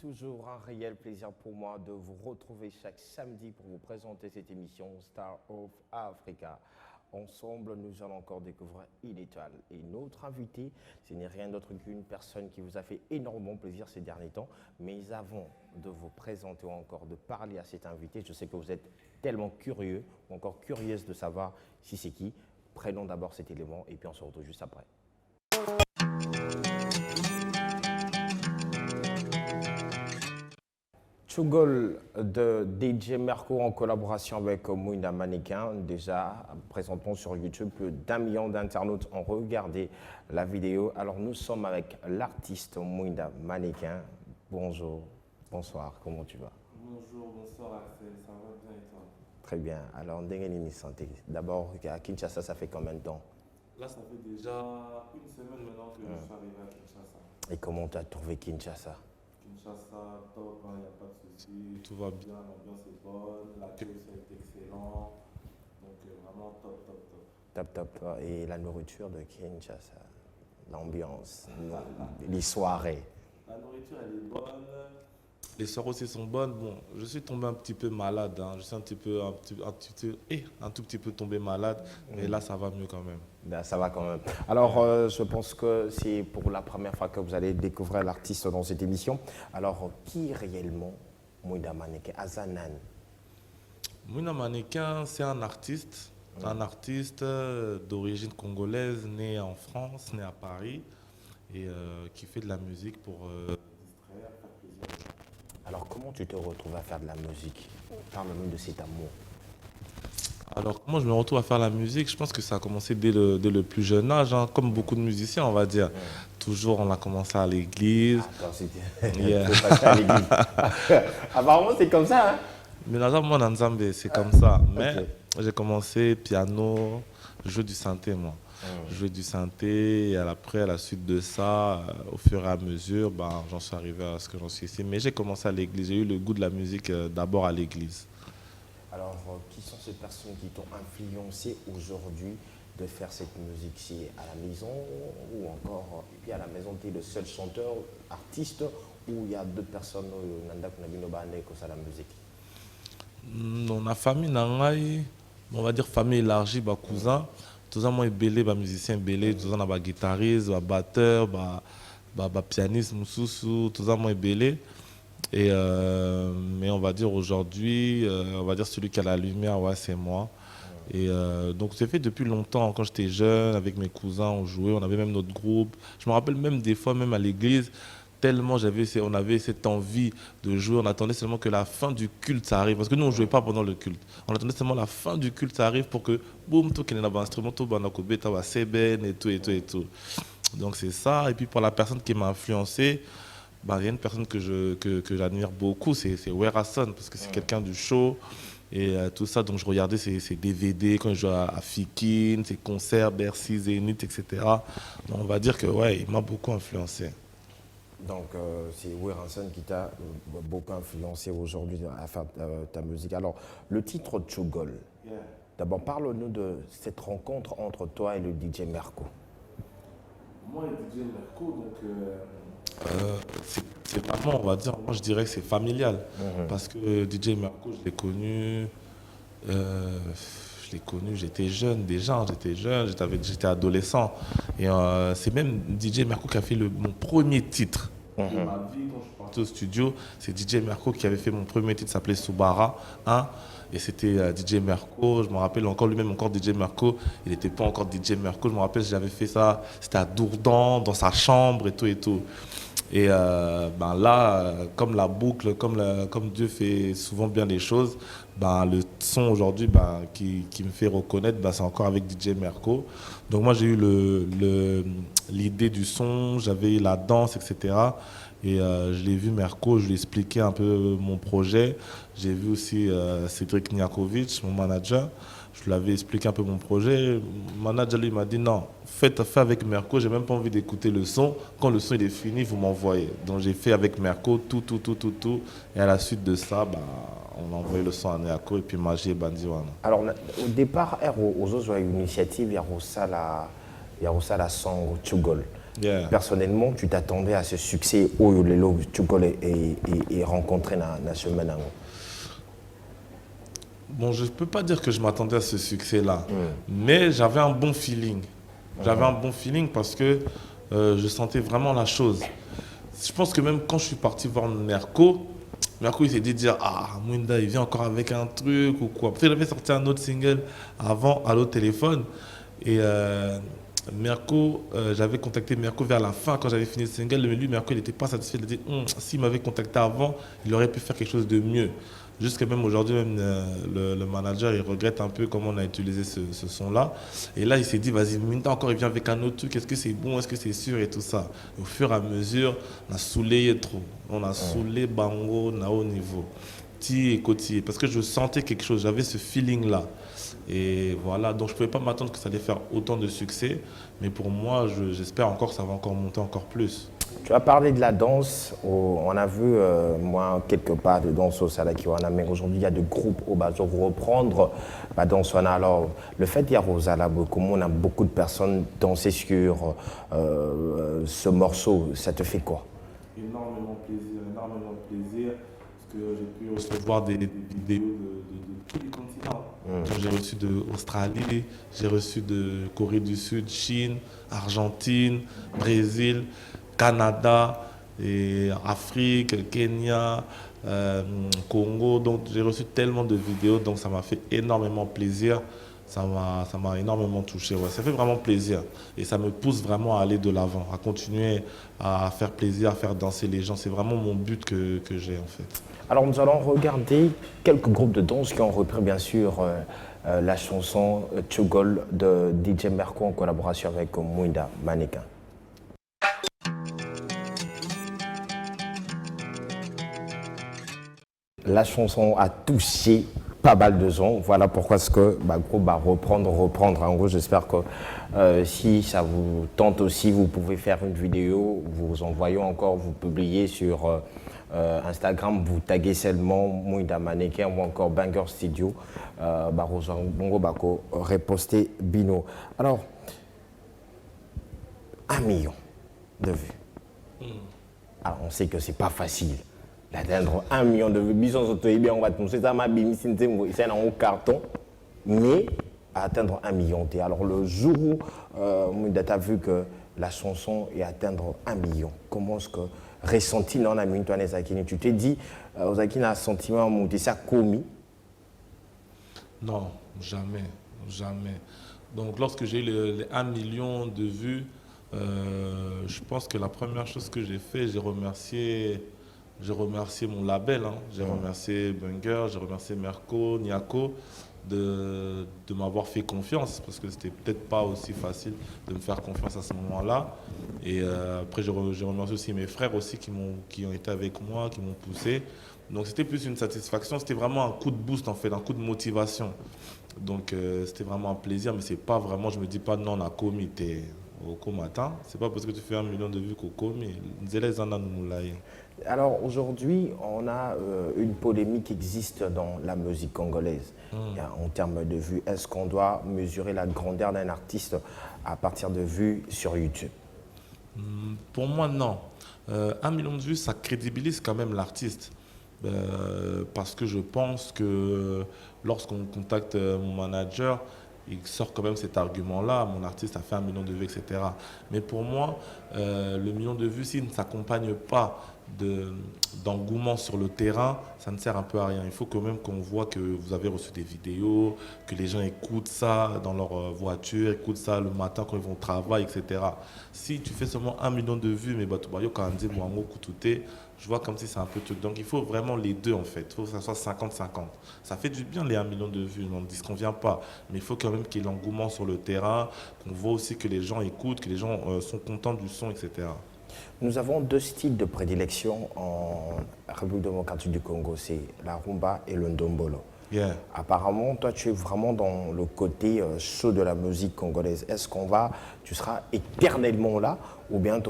toujours un réel plaisir pour moi de vous retrouver chaque samedi pour vous présenter cette émission Star of Africa. Ensemble, nous allons encore découvrir une étoile. Et notre invité, ce n'est rien d'autre qu'une personne qui vous a fait énormément plaisir ces derniers temps. Mais avant de vous présenter ou encore de parler à cet invité, je sais que vous êtes tellement curieux ou encore curieuse de savoir si c'est qui. Prenons d'abord cet élément et puis on se retrouve juste après. Chougol de DJ Merco en collaboration avec Mouinda Mannequin. Déjà, présentons sur YouTube, plus d'1 million d'internautes ont regardé la vidéo. Alors nous sommes avec l'artiste Mouinda Mannequin. Bonjour, bonsoir, comment tu vas? Bonjour, bonsoir Axel, ça va bien et toi? Très bien. Alors, Ndengeni Santé. D'abord, à Kinshasa, ça fait combien de temps? Là, ça fait déjà une semaine maintenant que je suis arrivé à Kinshasa. Et comment tu as trouvé Kinshasa? Kinshasa, top, il n'y a pas de souci, tout va bien, l'ambiance est bonne, l'accueil est excellent. Donc vraiment top, top, top. Top, top. Et la nourriture de Kinshasa, l'ambiance, les soirées. La nourriture, elle est bonne. Les soirées aussi sont bonnes. Bon, je suis tombé un petit peu malade. Je suis un tout petit peu tombé malade. Mais là, ça va mieux quand même. Ben, ça va quand même. Alors, je pense que c'est pour la première fois que vous allez découvrir l'artiste dans cette émission. Alors, qui réellement Mouinda Mannequin, Azanan? Mouinda Mannequin, c'est un artiste. Un artiste d'origine congolaise, né en France, né à Paris, et qui fait de la musique pour distraire, faire plaisir. Alors, comment tu te retrouves à faire de la musique? Parle-nous de cet amour. Alors, comment je me retrouve à faire la musique? Je pense que ça a commencé dès le plus jeune âge, comme beaucoup de musiciens, on va dire. Toujours, on a commencé à l'église. Attends, c'était à l'église. Apparemment, c'est comme ça, hein? Mais là, moi, dans Nzambé, c'est comme ça. Mais j'ai commencé piano, jouer du synthé, moi. Jouer du synthé, et après, à la suite de ça, au fur et à mesure, j'en suis arrivé à ce que j'en suis ici. Mais j'ai commencé à l'église, j'ai eu le goût de la musique d'abord à l'église. Alors, qui sont ces personnes qui t'ont influencé aujourd'hui de faire cette musique-ci à la maison ou encore, et puis à la maison, tu es le seul chanteur, artiste, ou il y a deux personnes qui ont la musique? On a famille, on va dire famille élargie, cousin. Tous les gens belé, musicien belé, tous les gens guitariste, batteur, pianiste, mususu, tous les gens belé. Et mais on va dire aujourd'hui, on va dire celui qui a la lumière, ouais, c'est moi. Et donc c'est fait depuis longtemps. Quand j'étais jeune, avec mes cousins, on jouait, on avait même notre groupe. Je me rappelle même des fois, même à l'église, tellement on avait cette envie de jouer. On attendait seulement que la fin du culte ça arrive. Parce que nous, on ne jouait pas pendant le culte. On attendait seulement la fin du culte ça arrive pour que, boum, tout qu'il y ait un instrument, tout et tout, et tout, et tout. Donc c'est ça. Et puis pour la personne qui m'a influencé, il y a une personne que j'admire beaucoup, c'est Werason, parce que c'est quelqu'un du show et tout ça. Donc je regardais ses DVD quand je jouais à Fikin, ses concerts, Bercy, Zénith, etc. Donc on va dire que ouais, il m'a beaucoup influencé. Donc c'est Werason qui t'a beaucoup influencé aujourd'hui à faire ta musique. Alors, le titre Chougol, d'abord parle-nous de cette rencontre entre toi et le DJ Merco. Moi et le DJ Merco, c'est vraiment, on va dire, moi je dirais que c'est familial. Parce que DJ Merco, je l'ai connu, j'étais jeune déjà, j'étais adolescent. Et c'est même DJ Merco qui a fait mon premier titre de ma vie quand je suis parti au studio. C'est DJ Merco qui avait fait mon premier titre, s'appelait Soubara. Et c'était DJ Merco, je me rappelle encore lui-même, encore DJ Merco, il n'était pas encore DJ Merco, je me rappelle j'avais fait ça, c'était à Dourdan, dans sa chambre et tout et tout. Et là, comme la boucle, comme Dieu fait souvent bien les choses, le son aujourd'hui qui me fait reconnaître, c'est encore avec DJ Merco. Donc moi j'ai eu l'idée du son, j'avais la danse, etc. Et je l'ai vu Merco, je lui ai expliqué un peu mon projet. J'ai vu aussi Cédric Niakovic, mon manager. Je lui avais expliqué un peu mon projet. Le manager lui m'a dit non, faites avec Merco, j'ai même pas envie d'écouter le son. Quand le son il est fini, vous m'envoyez. Donc j'ai fait avec Merco tout. Et à la suite de ça, on a envoyé le son à Niako et puis Magie et Bandiwana. Alors au départ, aux autres initiatives, il y a la son Chougol. Yeah. Personnellement, tu t'attendais à ce succès où les lots et rencontrer dans la semaine. Bon, je ne peux pas dire que je m'attendais à ce succès-là, mais j'avais un bon feeling. J'avais un bon feeling parce que je sentais vraiment la chose. Je pense que même quand je suis parti voir Merco, il s'est dit dire ah, Mwinda, il vient encore avec un truc ou quoi. Après, il avait sorti un autre single avant, à l'autre téléphone. Et Merco, j'avais contacté Merco vers la fin quand j'avais fini le single. Mais lui, Merco, il n'était pas satisfait. Il a dit s'il m'avait contacté avant, il aurait pu faire quelque chose de mieux. Jusqu'à même aujourd'hui, même, le manager, il regrette un peu comment on a utilisé ce son-là. Et là, il s'est dit, vas-y, Minta encore, il vient avec un autre truc. Est-ce que c'est bon? Est-ce que c'est sûr? Et tout ça. Et au fur et à mesure, on a saoulé trop. On a saoulé Bango, na haut niveau. Ti et Côtier. Parce que je sentais quelque chose. J'avais ce feeling-là. Et voilà. Donc, je ne pouvais pas m'attendre que ça allait faire autant de succès. Mais pour moi, j'espère encore que ça va encore monter encore plus. Tu as parlé de la danse. On a vu, moi, quelque part de danse au Salakiwana, mais aujourd'hui, il y a des groupes au bas pour reprendre la danse. Alors, le fait qu'il y a Rosala, comme on a beaucoup de personnes danser sur ce morceau, ça te fait quoi? Énormément plaisir, parce que j'ai pu recevoir des vidéos de tous les continents. J'ai reçu d'Australie, j'ai reçu de Corée du Sud, Chine, Argentine, Brésil, Canada, et Afrique, Kenya, Congo. Donc j'ai reçu tellement de vidéos, donc ça m'a fait énormément plaisir. Ça m'a énormément touché. Ouais. Ça fait vraiment plaisir. Et ça me pousse vraiment à aller de l'avant, à continuer à faire plaisir, à faire danser les gens. C'est vraiment mon but que j'ai en fait. Alors nous allons regarder quelques groupes de danse qui ont repris bien sûr la chanson Tchugol de DJ Merco en collaboration avec Mwinda Maneka. La chanson a touché pas mal de gens. Voilà pourquoi ce que le groupe va reprendre. En gros, j'espère que si ça vous tente aussi, vous pouvez faire une vidéo, vous envoyez encore, vous publiez sur Instagram, vous taguez seulement Mwinda Maneka ou encore Banger Studio. Bongo Bako, reposter Bino. Alors, 1 million de vues. Alors, on sait que c'est pas facile d'atteindre 1 million de vues. Bison, on va te ça m'a bimi, c'est un carton, mais à atteindre 1 million. Alors, le jour où tu as vu que la chanson est atteindre 1 million, comment est-ce que ressenti dans la minute, tu t'es dit, Ozakine a un sentiment monté ça commis? Non, jamais. Donc, lorsque j'ai eu les 1 million de vues, je pense que la première chose que j'ai fait, j'ai remercié mon label, j'ai remercié Banger, j'ai remercié Merco, Niako de m'avoir fait confiance parce que c'était peut-être pas aussi facile de me faire confiance à ce moment-là. Et après, je remercie aussi mes frères aussi qui ont été avec moi, qui m'ont poussé. Donc c'était plus une satisfaction, c'était vraiment un coup de boost en fait, un coup de motivation. Donc c'était vraiment un plaisir, mais c'est pas vraiment, je me dis pas non, on a commis, t'es au combattant. C'est pas parce que tu fais 1 million de vues qu'au commis. Alors aujourd'hui, on a une polémique qui existe dans la musique congolaise en termes de vues. Est-ce qu'on doit mesurer la grandeur d'un artiste à partir de vues sur YouTube? Pour moi, non. 1 million de vues, ça crédibilise quand même l'artiste. Parce que je pense que lorsqu'on contacte mon manager, il sort quand même cet argument-là, mon artiste a fait 1 million de vues, etc. Mais pour moi, le million de vues, s'il ne s'accompagne pas d'engouement sur le terrain, ça ne sert un peu à rien. Il faut quand même qu'on voit que vous avez reçu des vidéos, que les gens écoutent ça dans leur voiture, écoutent ça le matin quand ils vont au travail, etc. Si tu fais seulement 1 million de vues, mais je vois comme si c'est un peu tout. Donc il faut vraiment les deux en fait. Il faut que ça soit 50-50. Ça fait du bien les 1 million de vues, on ne dit ce qu'on vient pas. Mais il faut quand même qu'il y ait l'engouement sur le terrain, qu'on voit aussi que les gens écoutent, que les gens sont contents du son, etc. Nous avons 2 styles de prédilection en République démocratique du Congo, c'est la rumba et le ndombolo. Yeah. Apparemment, toi, tu es vraiment dans le côté chaud de la musique congolaise. Est-ce tu seras éternellement là ou bien tu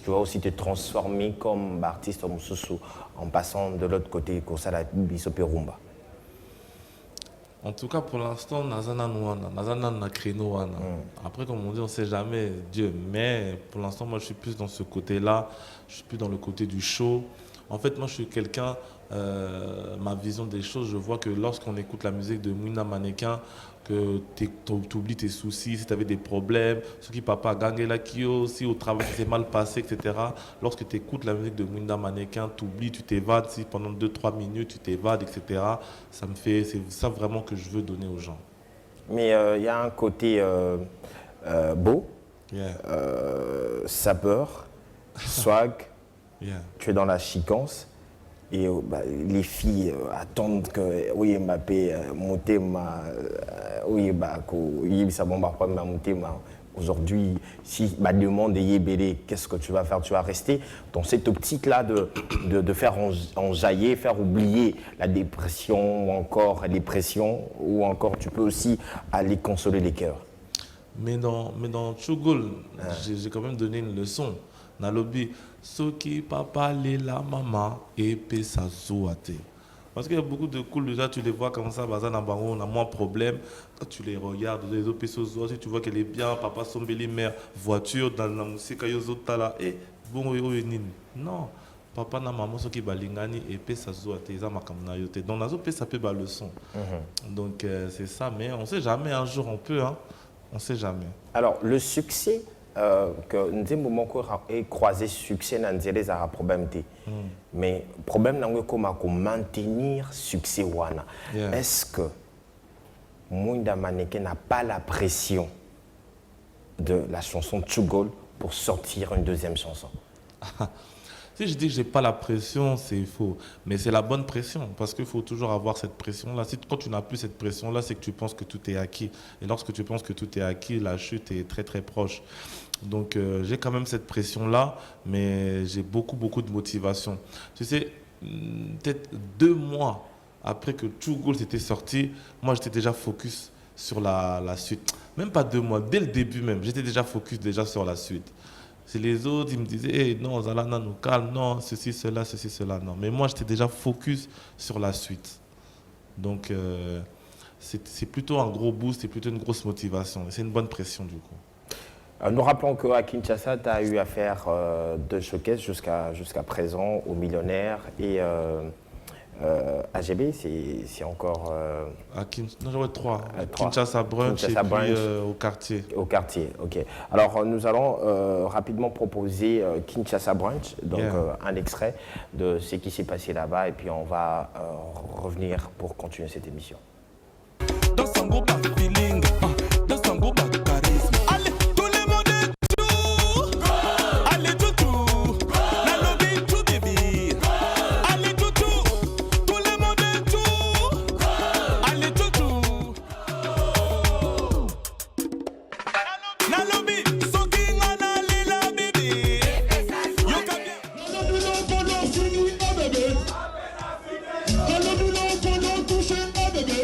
vas aussi te transformer comme artiste en passant de l'autre côté, comme ça, la bisope rumba? En tout cas, pour l'instant, Nazana na créneau. Après, comme on dit, on ne sait jamais, Dieu. Mais pour l'instant, moi, je suis plus dans ce côté-là. Je suis plus dans le côté du show. En fait, moi, je suis quelqu'un, ma vision des choses, je vois que lorsqu'on écoute la musique de Mwina Mannequin, que tu oublies tes soucis, si tu avais des problèmes, ce qui papa gagné la kio, si au travail ça s'est mal passé, etc. Lorsque tu écoutes la musique de Mwina Mannequin, tu oublies, tu t'évades, si pendant 2-3 minutes tu t'évades, etc. C'est ça vraiment que je veux donner aux gens. Mais il y a un côté beau, Yeah. sapeur, swag, Yeah. tu es dans la chicance. Et les filles attendent que oui Mbappé monte oui ça bomba pas monter aujourd'hui si ma demande est yébélé, qu'est-ce que tu vas faire? Tu vas rester dans cette optique là de faire enjailler, faire oublier la dépression ou encore les pressions, ou encore tu peux aussi aller consoler les cœurs. Mais dans Chugol, j'ai quand même donné une leçon. Nalobi, Soki, papa, Lela, maman, et Pesa Zoate. Parce qu'il y a beaucoup de cool, déjà, tu les vois comme ça, Bazan Nabango, on a moins de problèmes. Quand tu les regardes, les autres Pesa Zoate, tu vois qu'elle est bien, papa, son belle mère, voiture, dans la musique, Yozotala, et bon, non. Papa na maman soki balingani et Pesa Zoate, ils ont ma yote. Donc, nazo Pesa peut ba leçon. Donc, c'est ça, mais on ne sait jamais, un jour on peut, hein. On ne sait jamais. Alors, le succès, que nous avons croisé succès dans les problèmes. Mais le problème, c'est comment maintenir succès. Yeah. Est-ce que Mwina Mannequin n'a pas la pression de la chanson Chugol pour sortir une deuxième chanson? Si je dis que je n'ai pas la pression, c'est faux. Mais c'est la bonne pression, parce qu'il faut toujours avoir cette pression-là. Quand tu n'as plus cette pression-là, c'est que tu penses que tout est acquis. Et lorsque tu penses que tout est acquis, la chute est très très proche. Donc j'ai quand même cette pression-là, mais j'ai beaucoup de motivation. Tu sais, peut-être 2 mois après que Chugol s'était sorti, moi j'étais déjà focus sur la suite. Même pas 2 mois, dès le début même, j'étais déjà focus sur la suite. C'est les autres, ils me disaient, hey, non, Zalana nous calme, non, ceci, cela, non. Mais moi, j'étais déjà focus sur la suite. Donc, c'est plutôt un gros boost, c'est plutôt une grosse motivation. C'est une bonne pression, du coup. Nous rappelons qu'à Kinshasa, tu as eu à faire 2 showcases jusqu'à présent, au Millionnaire et AGB, c'est encore... Non, j'aurais 3. 3. Kinshasa Brunch et puis au quartier. Au quartier, ok. Alors, nous allons rapidement proposer Kinshasa Brunch, donc un extrait de ce qui s'est passé là-bas, et puis on va revenir pour continuer cette émission. Dans son groupe à feeling, dans son groupe à charisme. Allez, tout le monde est tout. Allez, tout. La lobby, tout baby. Allez, tout. Tout le monde est tout. Allez, tout. La lobby, so king on a lila baby. Yo kabia. La lobby, non, qu'on finit ma bébé. La lobby, non, qu'on touche ma bébé.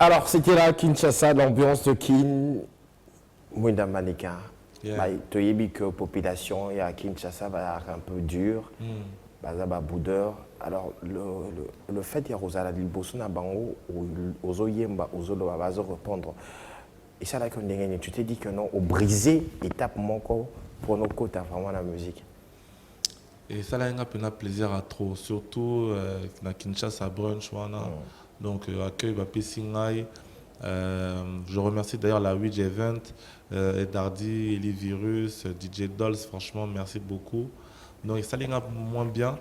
Alors, c'était là Kinshasa, l'ambiance de Mwina Mannequin. Tu as vu que la population à Kinshasa va être un peu dure, boudeur. Alors, le fait qu'il y a Rosala Liboso na bango, aux oyemba, aux olo, va répondre. Et ça, là, tu t'es dit que non, au brisé, étape manquant pour nos côtes, vraiment la musique. Et ça, là, il y a un plaisir à trop, surtout dans Kinshasa Brunch. Donc, accueil Bapé Singai. Je remercie d'ailleurs la Widge Event, Edardi, Eli Virus, DJ Dolls, franchement, merci beaucoup. Donc, ça, il y a moins bien.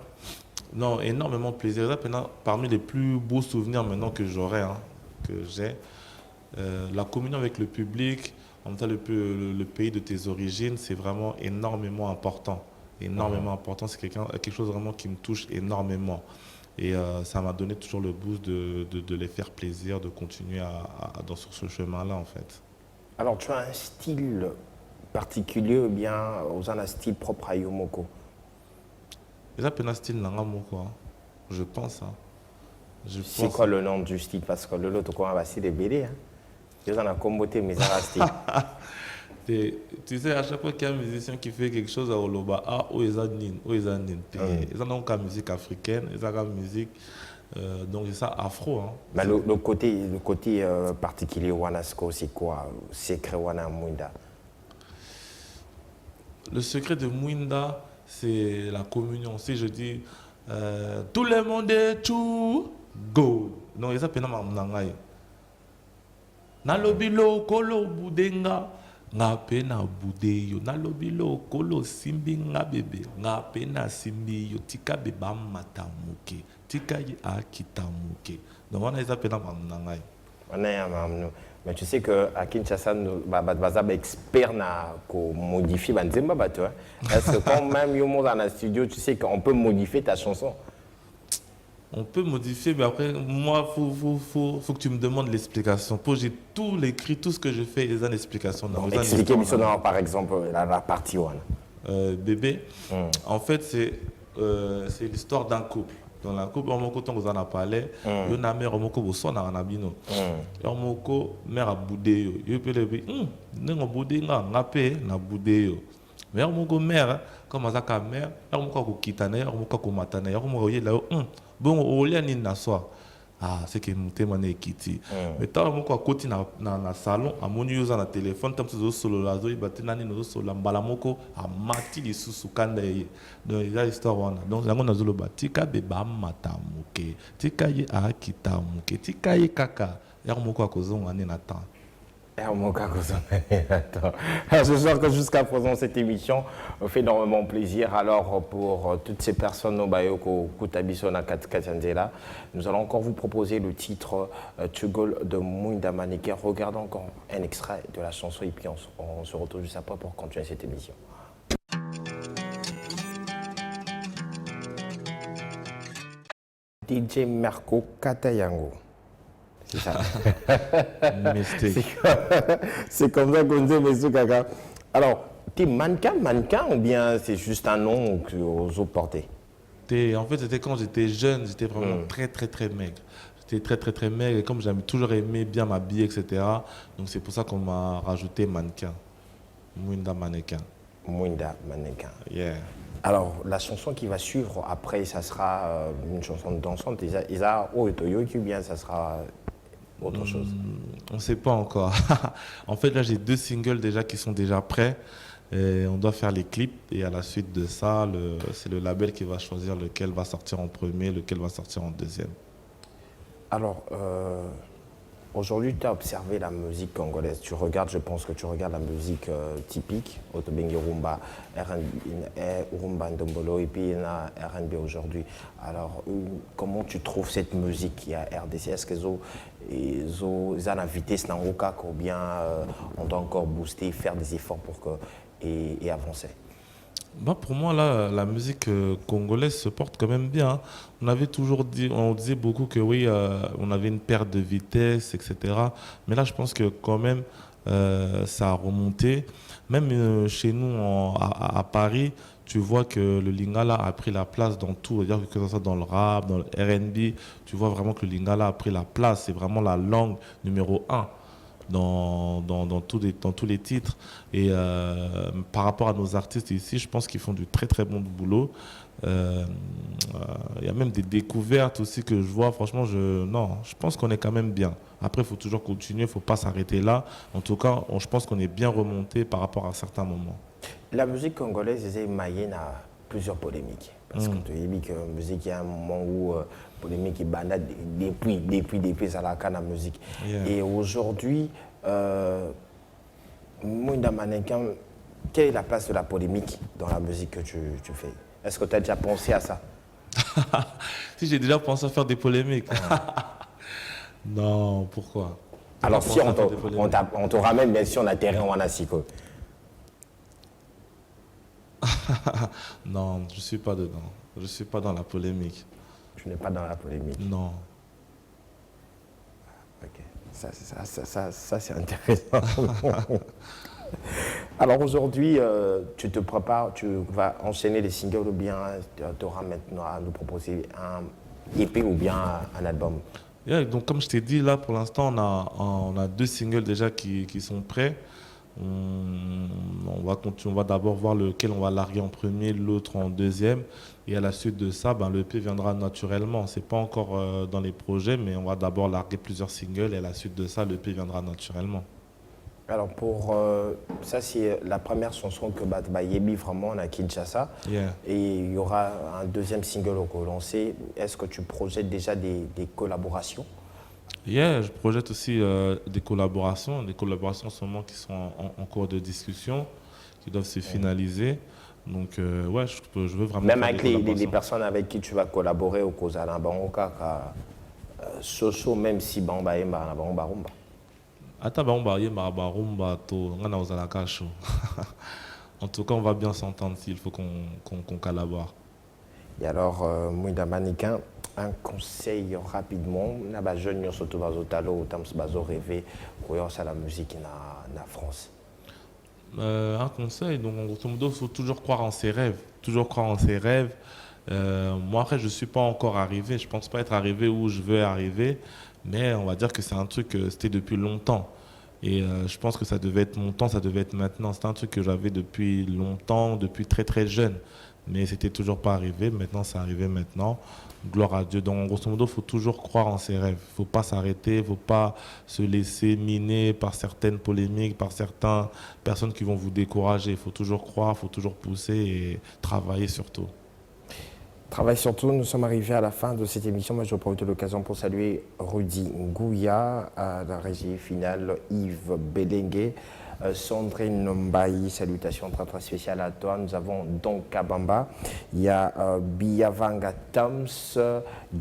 Non, énormément de plaisir. Parmi les plus beaux souvenirs maintenant que j'aurai, que j'ai, la communion avec le public, En même temps, le pays de tes origines, c'est vraiment énormément important. Énormément important. C'est quelque chose vraiment qui me touche énormément. Et ça m'a donné toujours le boost de les faire plaisir, de continuer sur ce chemin-là, en fait. Alors, tu as un style particulier ou bien un style propre à Yomoko? Et ça, c'est un style Nangamoko, hein. Je pense. Hein. C'est quoi le nom du style? Parce que le lot, on va essayer de BD. Ils ont un comboté, mais ça va style. Tu sais, à chaque fois qu'il y a un musicien qui fait quelque chose à Oloba, ils ont une musique africaine, ils ont une musique, donc c'est ça, afro. Hein. Mais le côté particulier, Wanasko, c'est quoi? Secret Wana Mwinda? Le secret de Mwinda, c'est la communion. Si je dis, tout le monde est tout, go. Non, ils appellent Mamnangaï. Nalobilo, kolo, budenga. Nga pena bude yo nalobi lo kolo simbi nga bebe nga pena simbi yo tika beba matamuke tika yi akitamuke donc on a les appels ngai on a mamno mais tu sais que à Kinshasa nous baza expert na ko modifier banzemba bato parce que quand même yo monte dans le studio tu sais qu'on peut modifier ta chanson. On peut modifier, mais après, moi, faut que tu me demandes l'explication. Pour j'ai tout écrit, tout ce que je fais, ils ont l'explication. Expliquez-moi par exemple la partie 1. Bébé, en fait, c'est l'histoire d'un couple. Dans la couple, on vous en a parlé. Il y a une mère qui son dans un abino. Il y a une mère à boudé. Il y a une boudé, na boudé. Mais il y a une mère, comme ça, mère, il y a une kitane, il y a une matane, il y a une bon au lieu ni na soi c'est que nous témoignons kiti mais tant que quoi côté na salon à mon user na téléphone tant que solo la zo ibati nani no solo mbala moko a mati lisusu kanda ye donc il y a histoire wana donc yango na zolo batika beba mata muke tika ye akita muke tika ye kaka ya moko akozonga ne na temps. Je sens que jusqu'à présent, cette émission fait énormément plaisir. Alors, pour toutes ces personnes au Bayoko, Kutabisona, Katjanzela, nous allons encore vous proposer le titre Tugol de Mwinda Maneke. Regardons encore un extrait de la chanson et puis on se retrouve juste après pour continuer cette émission. DJ Merco Katayango. C'est ça. C'est comme ça qu'on dit, M. Kaka. Alors, tu es mannequin ou bien c'est juste un nom que vous portez? En fait, c'était quand j'étais jeune, j'étais vraiment très maigre. J'étais très maigre et comme j'avais toujours aimé bien m'habiller, etc. Donc c'est pour ça qu'on m'a rajouté mannequin. Mwinda Mannequin. Mwinda Mannequin. Yeah. Alors, la chanson qui va suivre après, ça sera une chanson dansante. Isa Oetoyo, ou bien ça sera autre chose? On ne sait pas encore. En fait, là, j'ai 2 singles déjà qui sont déjà prêts. Et on doit faire les clips. Et à la suite de ça, c'est le label qui va choisir lequel va sortir en premier, lequel va sortir en deuxième. Alors, aujourd'hui, tu as observé la musique congolaise. Tu regardes, je pense que tu regardes la musique typique, Otobengi Rumba, Rumba Ndombolo et puis R&B aujourd'hui. Alors, comment tu trouves cette musique qui a RDC? Est-ce qu'ils ont la vitesse ou bien on doit encore booster, faire des efforts pour et avancer? Pour moi, là, la musique congolaise se porte quand même bien. Hein. On disait beaucoup que oui, on avait une perte de vitesse, etc. Mais là, je pense que quand même, ça a remonté. Même chez nous, à Paris, tu vois que le lingala a pris la place dans tout. C'est-à-dire que ce soit dans le rap, dans le R&B, tu vois vraiment que le lingala a pris la place. C'est vraiment la langue numéro 1. Dans tous les titres. Et par rapport à nos artistes ici, je pense qu'ils font du très bon boulot. Il y a même des découvertes aussi que je vois. Franchement, je pense qu'on est quand même bien. Après, il faut toujours continuer, il ne faut pas s'arrêter là. En tout cas, je pense qu'on est bien remonté par rapport à certains moments. La musique congolaise est maillée à plusieurs polémiques. Parce que tu as dit que la musique, il y a un moment où polémique est banale depuis à la canne à musique. Yeah. Et aujourd'hui, Mwinda Mannequin, quelle est la place de la polémique dans la musique que tu fais? Est-ce que tu as déjà pensé à ça? Si j'ai déjà pensé à faire des polémiques. Non, pourquoi? Alors si commencer à faire des polémiques. on te ramène, bien sûr, on atterrit en Wanasiko. Non, je ne suis pas dedans. Je ne suis pas dans la polémique. Je n'ai pas dans la polémique. Non. Ok, ça c'est intéressant. Alors aujourd'hui, tu te prépares, tu vas enchaîner les singles ou bien tu auras maintenant à nous proposer un EP ou bien un album? Yeah, donc comme je t'ai dit, là pour l'instant on a 2 singles déjà qui sont prêts. On va d'abord voir lequel on va larguer en premier, l'autre en deuxième. Et à la suite de ça, le EP viendra naturellement. Ce n'est pas encore dans les projets, mais on va d'abord larguer plusieurs singles et à la suite de ça, l'EP viendra naturellement. Alors pour ça, c'est la première chanson que Yebi vraiment on a Kinshasa. Yeah. Et il y aura un deuxième single au lancé. Est-ce que tu projettes déjà des collaborations? Yeah, je projette aussi des collaborations en ce moment qui sont en cours de discussion, qui doivent se finaliser. Donc, ouais, je veux vraiment. Même avec les personnes avec qui tu vas collaborer au Kozala Bangoka, Soso, même si Bamba est Barumba. Ata Bamba est Barumba, to ngana ozalaka show. En tout cas, on va bien s'entendre s'il faut qu'on collabore. Et alors, Mouida Mannequin, un conseil rapidement, na ba jeune yo surtout bazo talo tam bazo rêver koyo ça la musique na France. Un conseil, donc en grosso modo, il faut toujours croire en ses rêves. Toujours croire en ses rêves. Moi, après, je ne suis pas encore arrivé. Je ne pense pas être arrivé où je veux arriver. Mais on va dire que c'est un truc, c'était depuis longtemps. Et je pense que ça devait être mon temps, ça devait être maintenant. C'est un truc que j'avais depuis longtemps, depuis très très jeune. Mais c'était toujours pas arrivé. Maintenant, c'est arrivé maintenant. Gloire à Dieu. Donc, grosso modo, il faut toujours croire en ses rêves. Il ne faut pas s'arrêter, il ne faut pas se laisser miner par certaines polémiques, par certaines personnes qui vont vous décourager. Il faut toujours croire, il faut toujours pousser et travailler surtout. Travail surtout, nous sommes arrivés à la fin de cette émission. Moi, je vais profiter de l'occasion pour saluer Rudy Ngouya, à la régie finale, Yves Belengue, Sandrine Nombayi, salutations très très spéciales à toi. Nous avons Don Kabamba, il y a Biavanga Toms,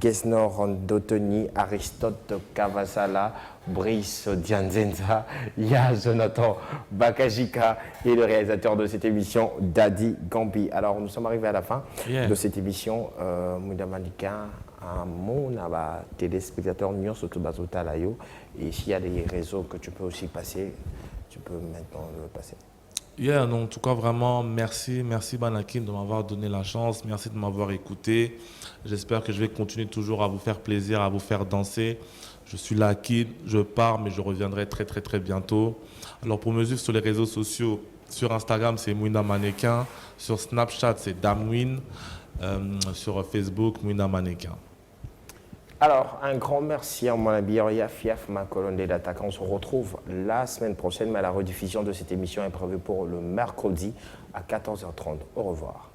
Gesnor Ndotoni, Aristote Kavasala, Brice Dianzenza, il y a Jonathan Bakajika et le réalisateur de cette émission, Daddy Gambi. Alors, nous sommes arrivés à la fin de cette émission. Mouida Mannequin, un mot, téléspectateurs, surtout Bazota Layo. Et s'il y a des réseaux que tu peux aussi passer, tu peux maintenant le passer. Yeah, donc, en tout cas, vraiment, merci Banakin de m'avoir donné la chance, merci de m'avoir écouté. J'espère que je vais continuer toujours à vous faire plaisir, à vous faire danser. Je suis là, Kid, je pars, mais je reviendrai très très très bientôt. Alors pour me suivre sur les réseaux sociaux, sur Instagram, c'est Mouina Mannequin, sur Snapchat, c'est Damwin, sur Facebook, Mouina Mannequin. Alors, un grand merci à mon ami Fiaf, ma colonne d'attaque. On se retrouve la semaine prochaine, mais la rediffusion de cette émission est prévue pour le mercredi à 14h30. Au revoir.